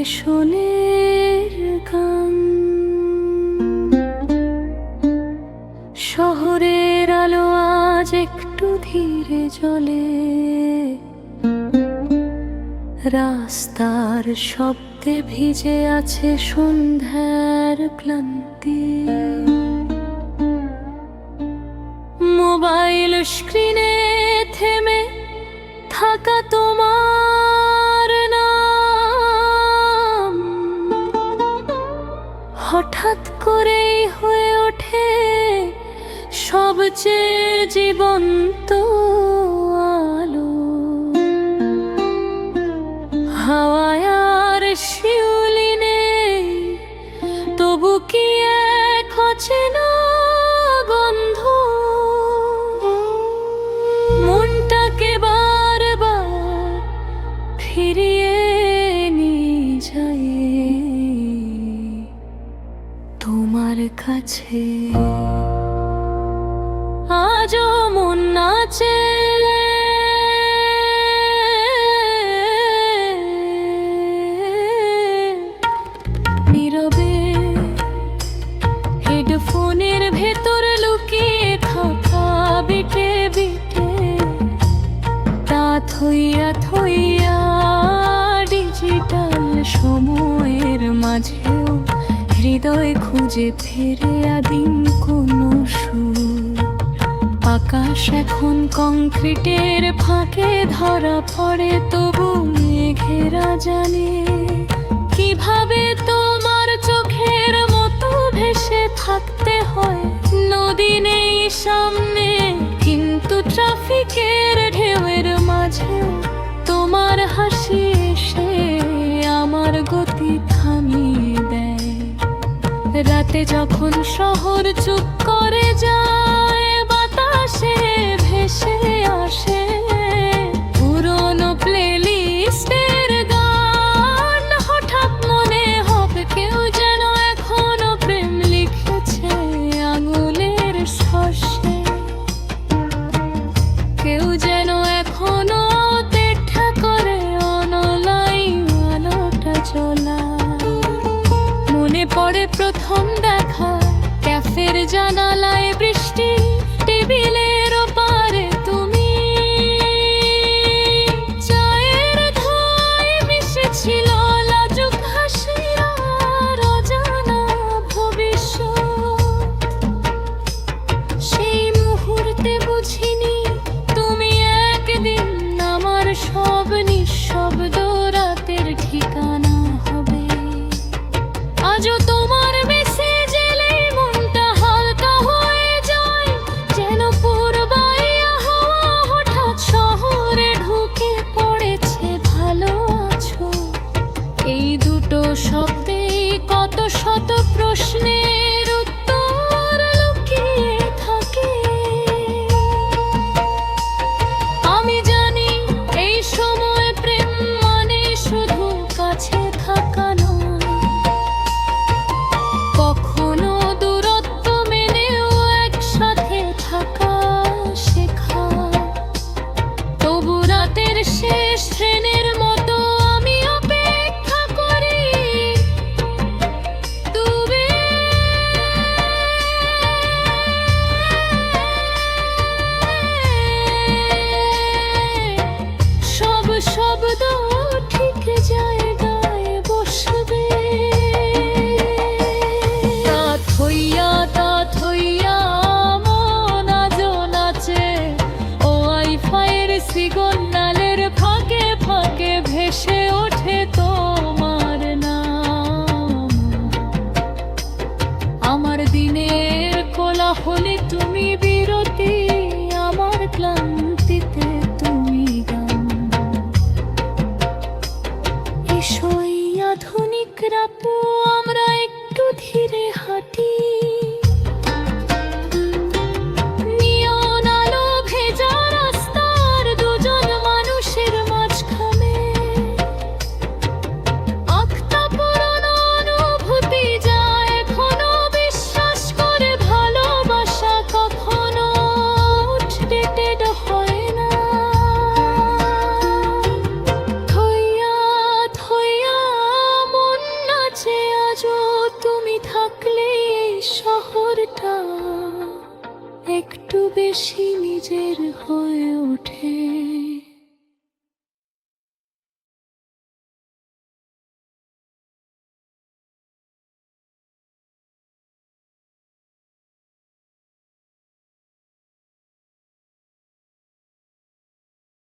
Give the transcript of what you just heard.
স্টেশনের গান। শহরের আলো আজ একটু ধীরে জ্বলে, রাস্তার শব্দে ভিজে আছে সন্ধ্যার ক্লান্তি। মোবাইল স্ক্রিনে থেমে থাকা তোমার নাম হঠাৎ করেই হয়ে ওঠে সবচেয়ে জীবন্ত আলো। হাওয়ায় আর শিউলি নেই, তবু কি এক অচেনা গন্ধ মনটাকে বারবার ফিরিয়ে নিয়ে যায় তোমার কাছে। আজও মন নাচে, নীরবে হেডফোনের ভেতর লুকিয়ে থাকা বিটে বিটে রাত হইয়া থইয়া ডিজিটাল সময়ের মাঝেও হৃদয় খুঁজে ফেরে আদিম কোনো সুর। আকাশ এখন কংক্রিটের ফাঁকে ধরা পড়ে, তবু মেঘেরা জানে কিভাবে তোমার চোখের মতো ভেসে থাকতে হয়। নদী নেই সামনে, কিন্তু ট্রাফিকের ঢেউয়ের মাঝেও তোমার হাসি এসে আমার গতি থামিয়ে দেয়। রাতে যখন শহর চুপ করে যায়, বাতাসে ভেসে আসে পুরনো প্লেলিস্টের গান। হঠাৎ মনে হবে কেউ যেন এখনো প্রেম লিখেছে আঙুলের স্পর্শে, কেউ যেন এখনো অপেক্ষা করে অনলাইন আলোটা জ্বলা। মনে পড়ে প্রথম দেখা ক্যাফের জানালায় বৃষ্টি, টেবিলের ওপারে তুমি, চায়ের ধোঁয়ায় মিশেছিল লাজুক হাসি আর অজানা ভবিষ্যৎ। সেই মুহূর্তে বুঝিনি তুমি একদিন আমার সব নিঃশব্দ রাতের ঠিকানা হবে। আজও তোমার মেসেজ এলেই মনটা হালকা হয়ে যায়, যেন পূর্বাইয়া হাওয়া হঠাৎ শহরে ঢুকে পড়েছে। ভালো আছো, এই দুটো শব্দেই কত শত প্রশ্নের উত্তর লুকিয়ে থাকে। আমি জানি এই সময় প্রেম মানে শুধু কাছে থাকা নয়, কখনো দূরত্ব মেনেও একসাথে থাকা শেখা। তবু রাতের শেষ ট্রেনের মতো আমি অপেক্ষা করি, তুমি সব শব্দ ঠিক জায়গায় বসবে। তা থইয়া মন আজও নাচে, ও ওয়াইফাইয়ের সিগন্যালের ফাঁকে ফাঁকে ভেসে ওঠে তোমার নাম। আমার দিনের কোলাহলে তুমি বিরতি, আমার ক্লান্তিতে তুমি গান। এসো এই আধুনিক রাপু আমরা একটু ধীরে হাঁটি, নিয়ন আলো ভেজা রাস্তার দুজন মানুষের মাঝখানে। আত্মা পুরনো অনুভূতি যায় এখনো বিশ্বাস করে ভালোবাসা কখন একটু বেশি নিজের হয়ে ওঠে।